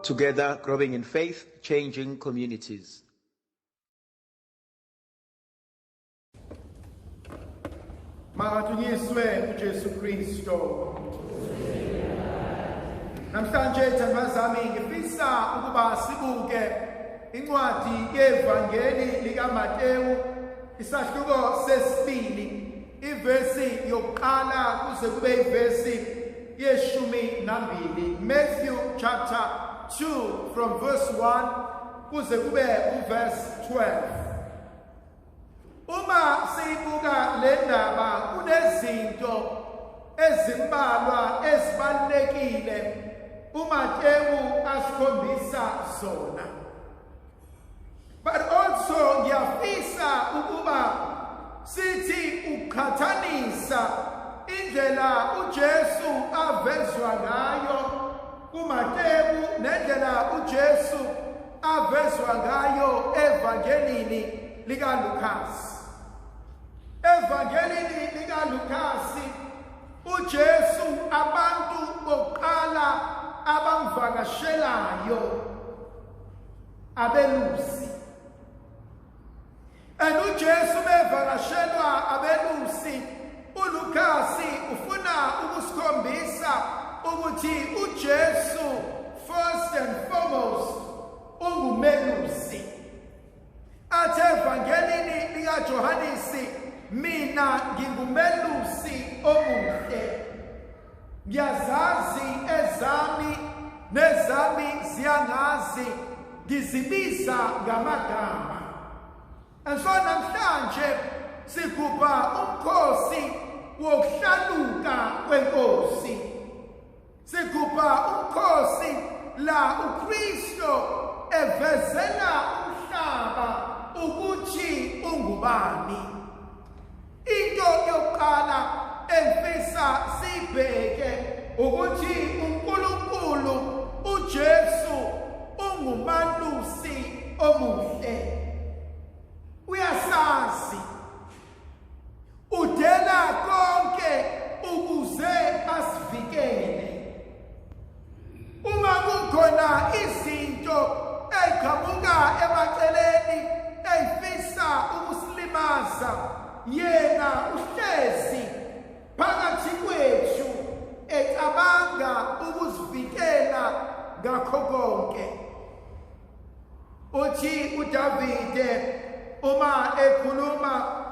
Together, growing in faith, changing communities. Makathunyiswe uJesu Kristo. Namhlanje thandazami ngifisa ukuba sibuke incwadi yevangeli likaMateyu isahluko sesibili ivesi yokuqala kuze kube ivesi yeshumi nambili. Matthew chapter 2 from verse 1 kuze kube verse 12. Uma sibuka le ndaba kunezinto ezimbalwa ezibalekile uMateyu asikhombisa zona. But also ngiyafisa ukuba sithi ukhathanisa indlela uJesu avezwa ngayo kuMateyu nendlela uJesu avezwa ngayo evangelini likaLukas. Evangelini likaLukasi uJesu abantu bokuqala abamvakashelayo abelusi. And uJesu bevakashelwa abelusi, uLukasi ufuna ukusikhombisa ukuthi uJesu first and foremost ungumelusi. Athe evangelini likaJohanesi, mina ngingumelusi omuhle. Ngiyazazi ezami nezami ziyangazi, ngizibiza ngamagama. And so namhlanje sigubha umkhosi wokuhlaluka kwenkosi. Sigubha umkhosi la uKristo evezela umhlaba ukuthi ungubani. Into yokuqala engifisa sibheke ukuthi uNkulunkulu uJesu ungumalusi omuhle. Uyasazi udela konke ukuze asivikele. Uma kukhona izinto eziqhamuka emaceleni ezifisa ukusilimaza, yena uhlezi phakathi kwethu ecabanga ukusivikela ngakho konke. Uthi uDavide uma ekhuluma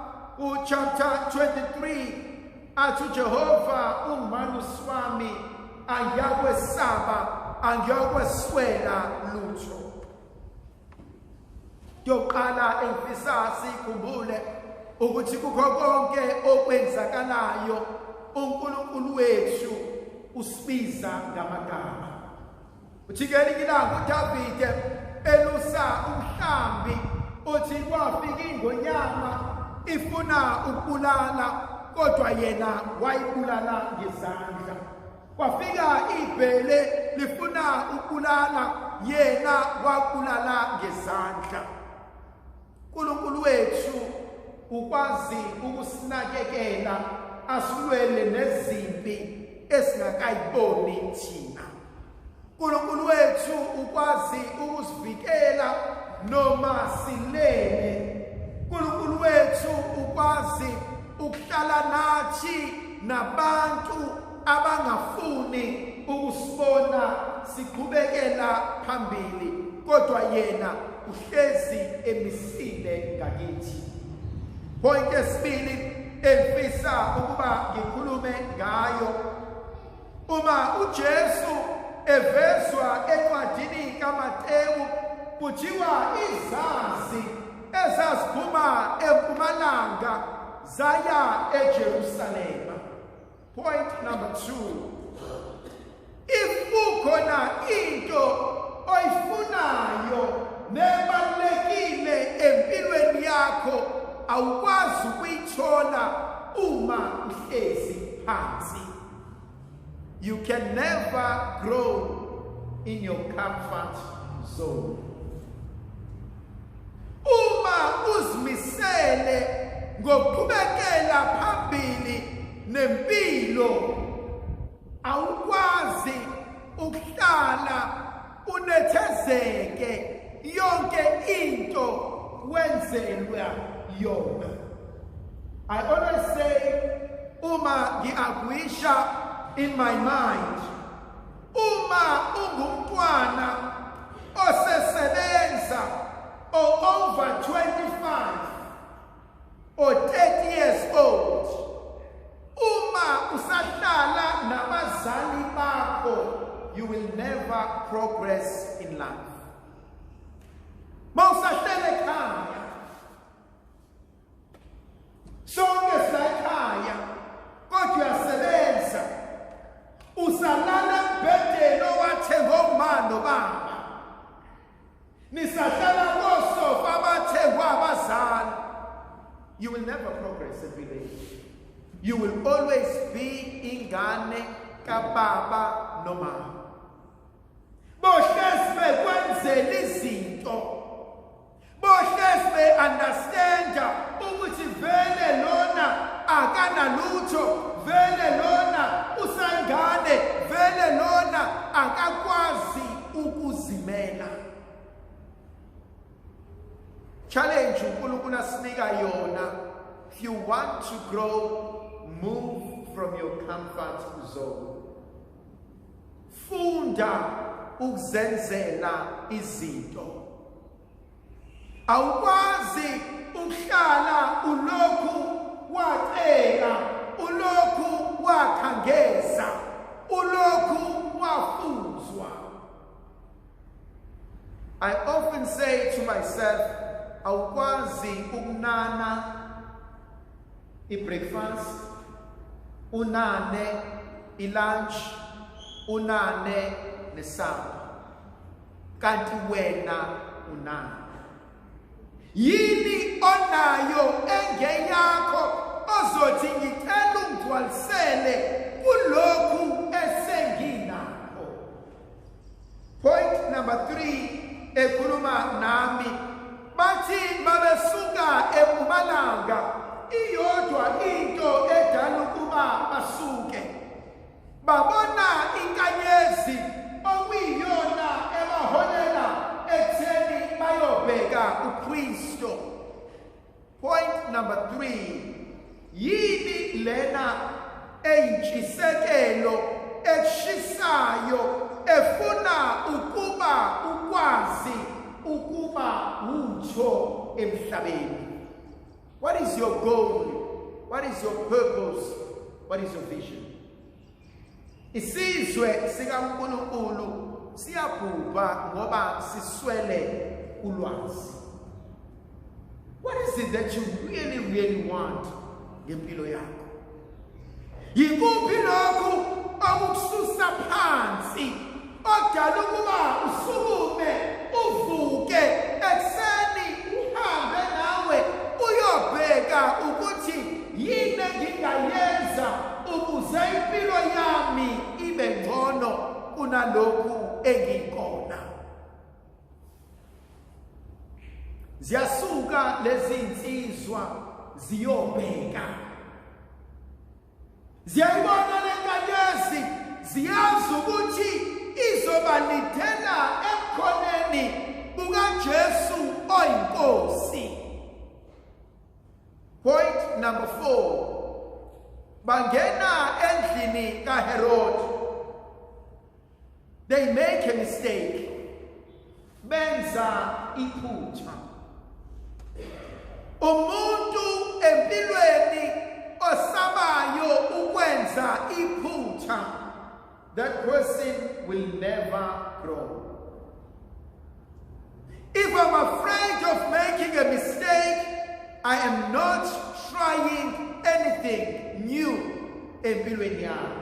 chapter 23 athi Jehova ungumalusi wami, angiyakwesaba, angiyakweswela lutho. Yokuqala engifisa sikhumbule ukuthi kukho konke okwenzakalayo uNkulunkulu wethu usibiza ngamagama. Uthi-ke ilanga uDavide elusa umhlambi uthi kwafika ingonyama ifuna ukubulala, kodwa yena wayibulala ngezandla. Kwafika ibhele lifuna ukubulala, yena wabulala ngezandla. uNkulunkulu wethu ukwazi ukusinakekela asilwele nezimpi esingakayiboni thina. uNkulunkulu wethu ukwazi ukusivikela noma silele. uNkulunkulu wethu ukwazi ukuhlala nathi nabantu abangafuni ukusibona siqhubekela phambili, kodwa yena uhlezi emisile ngakithi. Point esibili engifisa ukuba ngikhulume ngayo, uma uJesu evezwa encwadini kaMateyu kuthiwa izazi ezaziphuma empumalanga zaya eJerusalema. Point number 2. If kukhona into oyifunayo nebalekile empilweni yakho, awukwazi ukuyithola uma uhlezi phansi. You can never grow in your comfort zone. Uma uzimisele ngokuqhubekela phambili nempilo, awukwazi ukuhlala une kunethezeke yonke into wenzelwa yona. I always say, uma ngiagwisha in my mind, uma ungumntwana osesebenza or over 25 or 30 years old, uma usahlala nabazali bakho, you will never progress in life. Mawusahlele ekhaya, sonke silakhaya, kodwa uyasebenza, usalala embhedeni owathengwa ngumama nobaba, nisahlala kosofa abathengwa abazali, you will never progress in life. You will always be ingane kababa nomama. Bohlezi bekwenzela izinto, bohlezi be understanda ukuthi vele lona akanalutho, vele lona usangane, vele lona akakwazi ukuzimela. Challenge uNkulunkulu asinika yona. If you want to grow, move from your comfort zone. Funda ukuzenzela izinto. Awukwazi ukuhlala ulokhu wacela, ulokhu wakhangeza, ulokhu wafuzwa. I often say to myself, awukwazi ukunana i-breakfast, unane i-lunch, unane nesamba, kanti wena unana. Yini onayo engeyakho ozothi ngicela ungigcwalisele kulokhu esenginakho? Point number 3 ekhuluma nami, bathi babesuka eMpumalanga, iyodwa into edala ukuba basuke. Babona inkanyezi okuyiyona ebaholela ekutheni bayobheka uKristu. Point number 3, yini lena eyintshisekelo eshisayo efuna ukuba ukwazi ukuba utho emhlabeni? What is your goal? What is your purpose? What is your vision? Isizwe sikaNkulunkulu siyabhubha ngoba siswele ulwazi. What is it that you really want ngempilo yakho? Yikuphi lokhu okukususa phansi odala ukuba usukume uvuke ekuseni uhambe nawe uyobheka ukuthi yini engingayenza ukuze impilo yami ibe ngcono kunalokhu engikona? Ziyasuka lezi insizwa ziyobheka, ziyayibona lenkanyezi, ziyazi ukuthi izobalithela ebukhoneni bukaJesu oyinkosi. Point number 4, bangena endlini kaHerod. They make a mistake, benza iphutha. Umuntu empilweni osabayo ukwenza iphutha, that person will never grow. If I'm afraid of making a mistake, I am not trying anything new empilweni yami.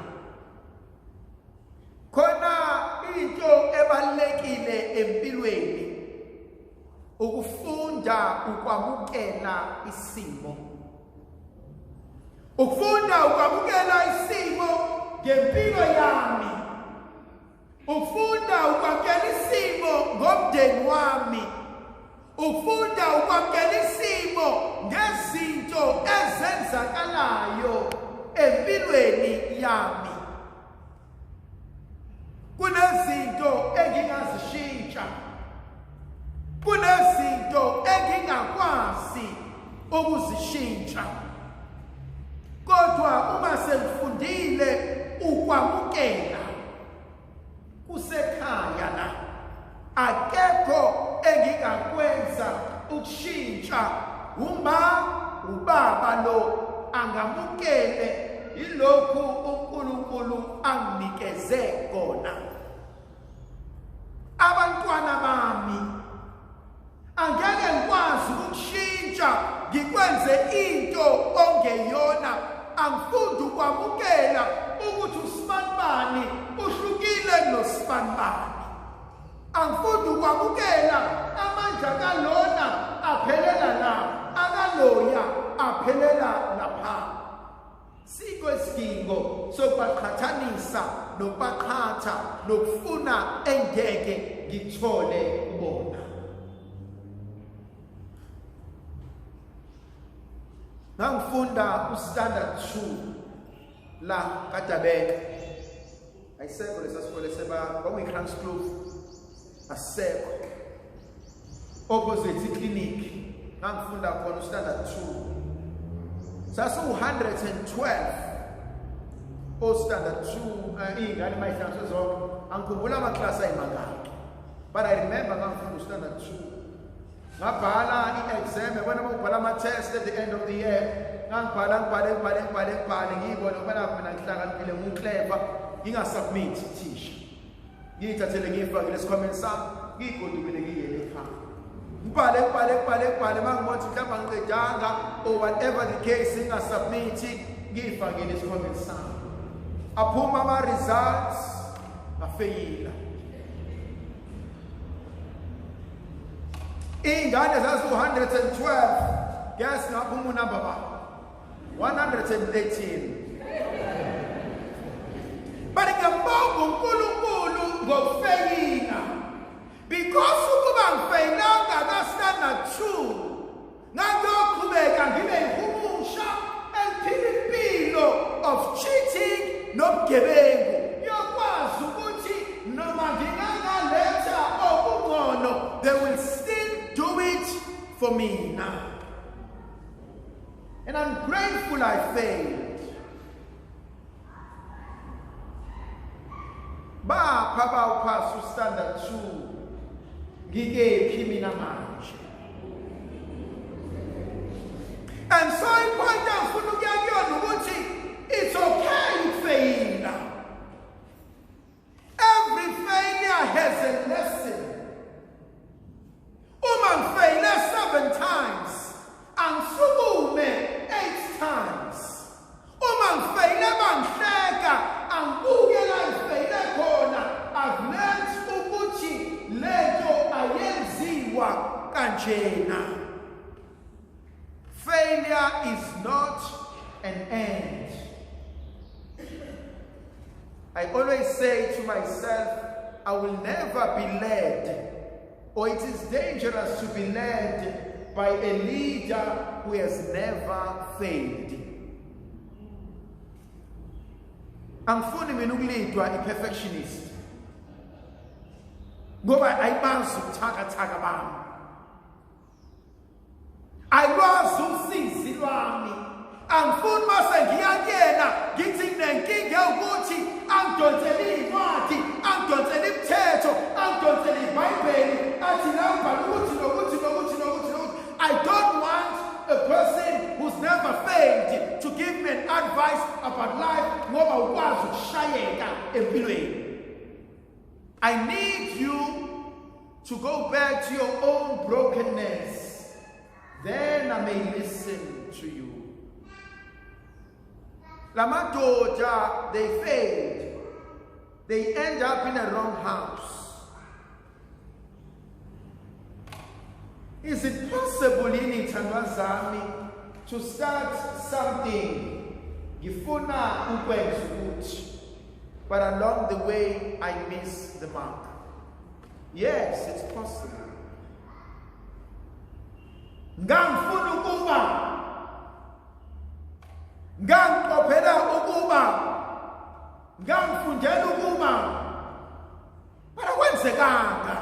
Khona into ebalekile empilweni, ukufunda ukwamukela isimo. Ukufunda ukwamukela isimo ngempilo yami. Ukufunda ukwamukela isimo ngomndeni wami. Ukufunda ukwamukela isimo ngezinto ezenzakalayo empilweni yami. Kunezinto engingazishintsha ukushintsha. Kunezinto engingakwazi ukuzishintsha. Kodwa uma sengifundile ukwamukela kusekhaya la, akekho engingakwenza ukushintsha. Ubaba lo angamukele ilokhu uNkulunkulu anginikeze kona. Abantwana bami angeke ngikwazi ukushintsha ngikwenze into ongeyona. Angifundi ukwamukela ukuthi usibanibani uhlukile nosibanibani. Angifundi ukwamukela amandla kalona aphelela la, akaloya aphelela lapha. Sikho isidingo sokubaqhathanisa nokubaqhatha nokufuna engeke ngithole kubona. Ngangifunda uStandard 2 la kaDabeka. Ayisekho lesa sikole seba kwakuyiKranskloof, asekho. Opposite clinic. Ngangifunda khona uStandard 2. Sasu 112 oStandard 2 ingane mayihlanganiswe zonke. Angikhumbula amaklasi ayimangaki. But I remember ngangifunda uStandard 2. Ngabhala i-exam, yabona uma ubhala ama-test at the end of the year. Ngibhala ngiyibona ukubana mina ngihlakaniphile ngiclever, ngingasubmit thisha. Ngiyithathele ngiyifakile esikhwameni sami, ngigodukile ngiyele ekhaya. Ngibhale mangibona mhlawumbe angiqedanga or whatever the case, ngingasubmit ngiyifakile esikhwameni sami. Aphuma ama-results, ngafeyila. Ingane zazi 112, guess ngaphuma unumber ba 113. But ngiyambonga uNkulunkulu ngokufeyila, because ukuba ngifeyilanga kaStandard 2 ngangiyoqhubeka ngibe yihumusha eliphila impilo of cheating nobugebengu. Yokwazi ukuthi noma ngingangaletha okungcono, they will still do it for me now. And I'm grateful I failed. Bapha bawuphasa uStandard 2 ngikephi mina manje. And so ipoint angifuna ukuya kuyona ukuthi it's okay ukufeyila. Every failure has a lesson. Uma ngifeyile 7 times, angisukume 8 times. Uma ngifeyile bangihleka, angibuke la ngifeyile khona. I've learned ukuthi lento ayenziwa kanjena. Failure is not an end. I always say to myself, I will never be led, or it is dangerous to be led by a leader who has never failed. Angifuni mina ukulidwa i-perfectionist. Ngoba ayibazi ubuthakathaka bami. Ayikwazi usizi lwami. Angifuni mase ngiyakena ngithi nginenkinga ukuthi angidonsele incwadi, angidonsele imithetho, angidonsele iBhayibheli, athi lapha ukuthi nokuthi. I don't want a person who's never failed to give me an advice about life ngoba ukwazi ukushayeka empilweni. I need you to go back to your own brokenness. Then I may listen to you. Lamadoda, they failed. They end up in a wrong house. Is it possible in Tanzania to start something? Ngifuna ukwenza ukuthi, but along the way I miss the mark. Yes, it's possible. Ngangifuna ukuba, ngangiqophela ukuba, ngangifundela ukuba, but akwenzekanga.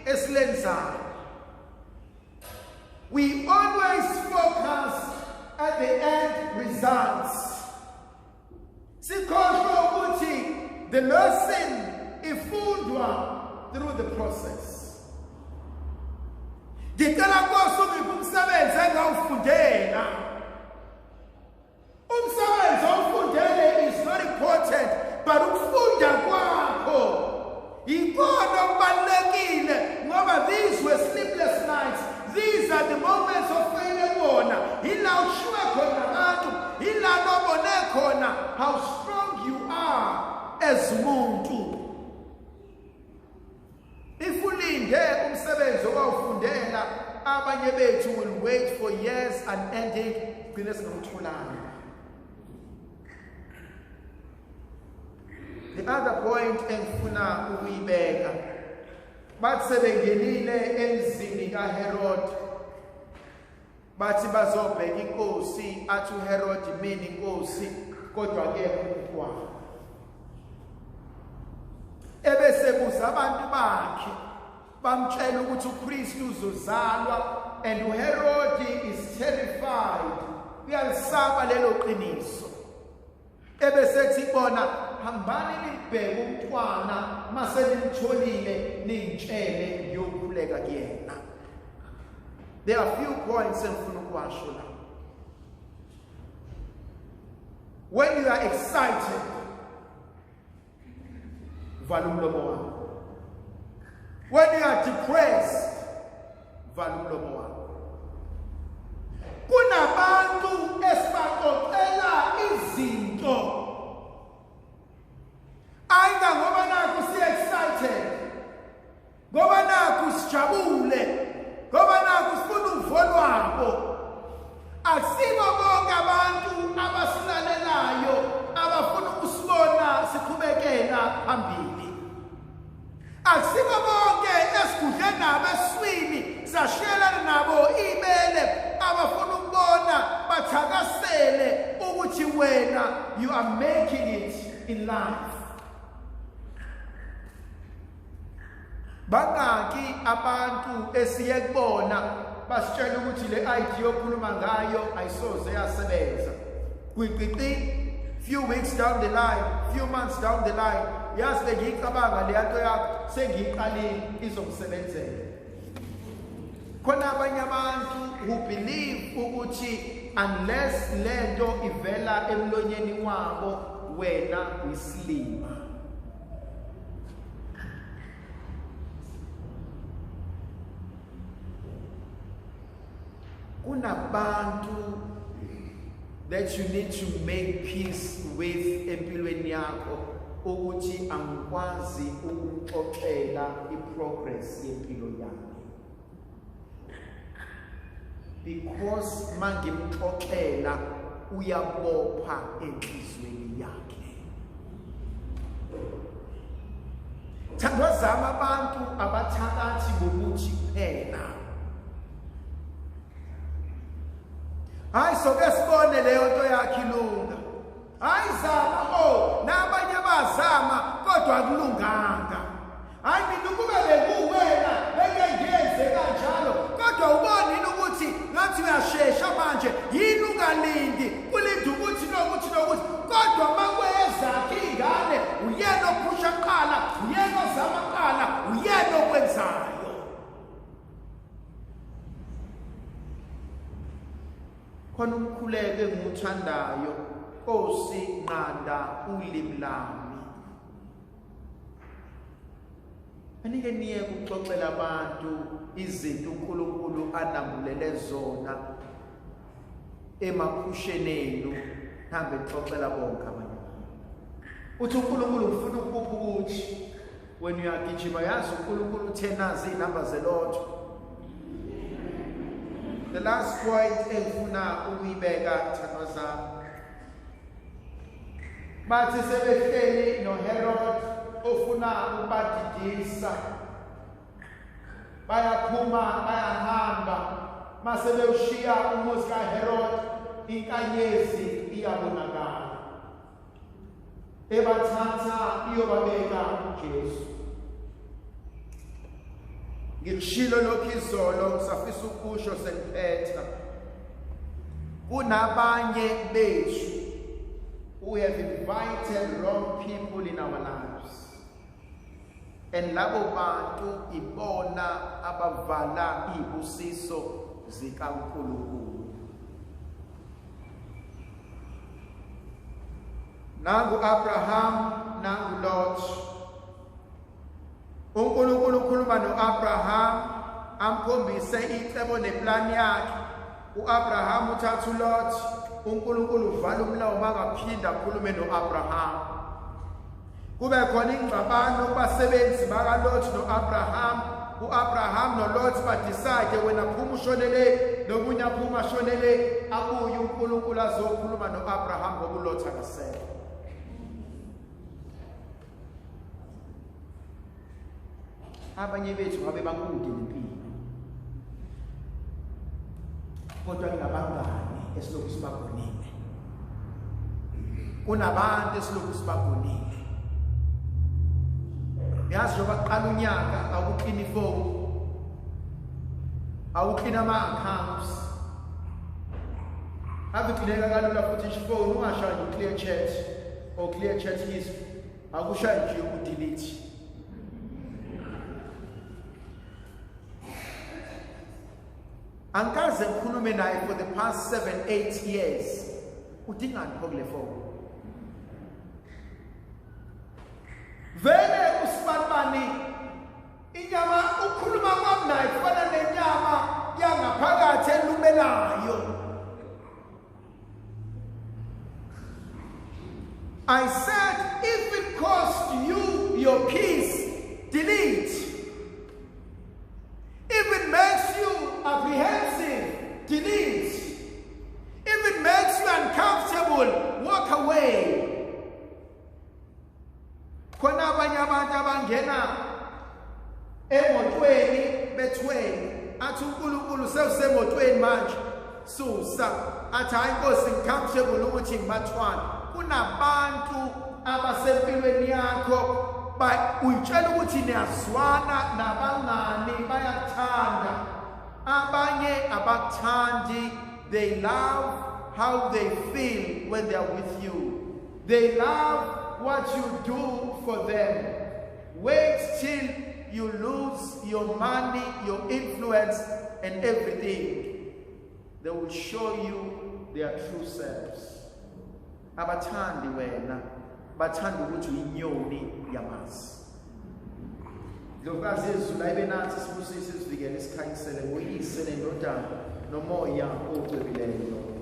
esilenzayo. We always focus at the end results. Sikhohlwa ukuthi the lesson ifundwa through the process. Ngicela Nkosi ungiphe umsebenzi engawufundela. Umsebenzi awufundele is not important, but ukufunda kwakho ikona okubalulekile ngoba these were sleepless nights. These are the moments of failure. Ila ushwe khona abantu, ila nobone khona how strong you are as umuntu. If ulinde umsebenzi owawufundela, abanye bethu will wait for years and ending gcine singawutholanga. The other point engifuna ukuyibeka, bathi sebengenile emzini kaHerod, bathi bazobheka inkosi, athi uHerod mina inkosi kodwa akekho umntwana. Ebese buza abantu bakhe bamtshela ukuthi uKristu uzozalwa, and uHerod is terrified. Uyalisaba lelo qiniso. Ebese ethi bona hambani nibheke umntwana mase nimtholile nintshele ngiyokhuleka kuyena. There are a few points engifuna ukuwasho la. When you are excited, vala umlomo wakho. When you are depressed, vala umlomo wakho. Kunabantu esibaxoxela izinto ayinga ngoba nakho si excited, ngoba nakho sijabule, ngoba nakho sifuna uvo lwabo. Akusibo bonke abantu abasilalelayo abafuna ukusibona siqhubekela phambili. Akusibo bonke esigudle nabo eswini sashiyelana nabo ibele abafuna ukubona bathakasele ukuthi wena you are making it in life. Bangaki abantu esiye kubona basitshela ukuthi le idea yokukhuluma ngayo ayisoze yasebenza. Kwiqiqi few weeks down the line, few months down the line, yazi bengiyicabanga le nto yakho sengiyiqalile izomsebenzela. Khona abanye abantu who believe ukuthi unless le nto ivela emlonyeni wabo wena uyisilima. Kunabantu that you need to make peace with empilweni yakho ukuthi angikwazi ukuxoxela iprogress yempilo yami, because mangimxoxela uyabopha enhlizweni yakhe. Thandwazama abantu abathakathi ngokuthi kuphela. Hayi soke sibone leyo nto yakhe ilunga. Hayi zama nabanye bazama kodwa akulunganga. Hayi mina ukube bekuwena bengenze kanjalo kodwa ubonile ukuthi ngathi uyashesha manje yini ungalindi kulinde ukuthi nokuthi kodwa makweza ingane uyena ophusha qala, uyena ozama qala, uyena okwenzayo. Khona umkhuleko enguthandayo, Nkosi nqanda ulimi lami. Anike niye ukuxoxela abantu izinto uNkulunkulu anambulele zona emaphusheni enu, hambe xoxela bonke abanye. Uthi uNkulunkulu ufuna ukupha ukuthi when you are gijima yazi uNkulunkulu uthenazi inamba zelotho. The last point engifuna ukuyibeka thandazana. Bathi sebehleli noHerod ofuna ukubadidisa. Bayaphuma bayahamba mase bewushiya umuzi kaHerod, inkanyezi iyabonakala. Ebathatha iyobabeka uJesu. ngikushilo lokhu izolo ngisafisa ukusho sengiphetha kunabanye bethu who have invited wrong people in our lives, and labo bantu ibona abavala ibusiso zikaNkulunkulu. Nangu Abraham, nangu Lot. uNkulunkulu ukhuluma noAbraham amkhombise icebo neplan yakhe. uAbraham uthatha uLot, uNkulunkulu uvala umlomo angaphinda akhulume noAbraham. Kube khona ingxabano kubasebenzi bakaLot noAbraham. uAbraham noLot badecide wena phuma ushonele nomunye aphuma ashonele, abuye uNkulunkulu azokhuluma noAbraham ngoba uLot akasekho. Abanye bethu ngabe bakude nempilo, kodwa kunabangani esilokhu sibabonile, kunabantu esilokhu sibabonile. Yazi njengoba kuqala unyaka awuklini ifoni, awuklini ama-accounts, avikileka kalula futhi ifoni ungashaya u-clear chat or clear chat history, akushayi nje udelete. Angikaze ngikhulume naye for the past 7-8 years. Udingani phokule phone? Vele usibanibani inyama ukhuluma kwami naye kufana nenyama yangaphakathi elumelayo. I said, if it cost you your peace, delete. If it makes you apprehensive, delete. If it makes you uncomfortable, walk away. Khona abanye abantu abangena emotweni bethweni athi uNkulunkulu sewusemotweni manje susa, athi hayi Nkosi ngicomfortable ukuthi ngibathwana. Kunabantu abasempilweni yakho uyitshela ukuthi niyazwana nabangani bayathanda, abanye abakuthandi. They love how they feel when they are with you. They love what you do for them. Wait till you lose your money, your influence and everything. They will show you their true selves. Abathandi wena, bathanda ukuthi uyinyoni yamazi. Lokazi izulu ayibe nathi sibusise sivikele isikhanyisele ngoyise nendodana nomoya ocwebileyo.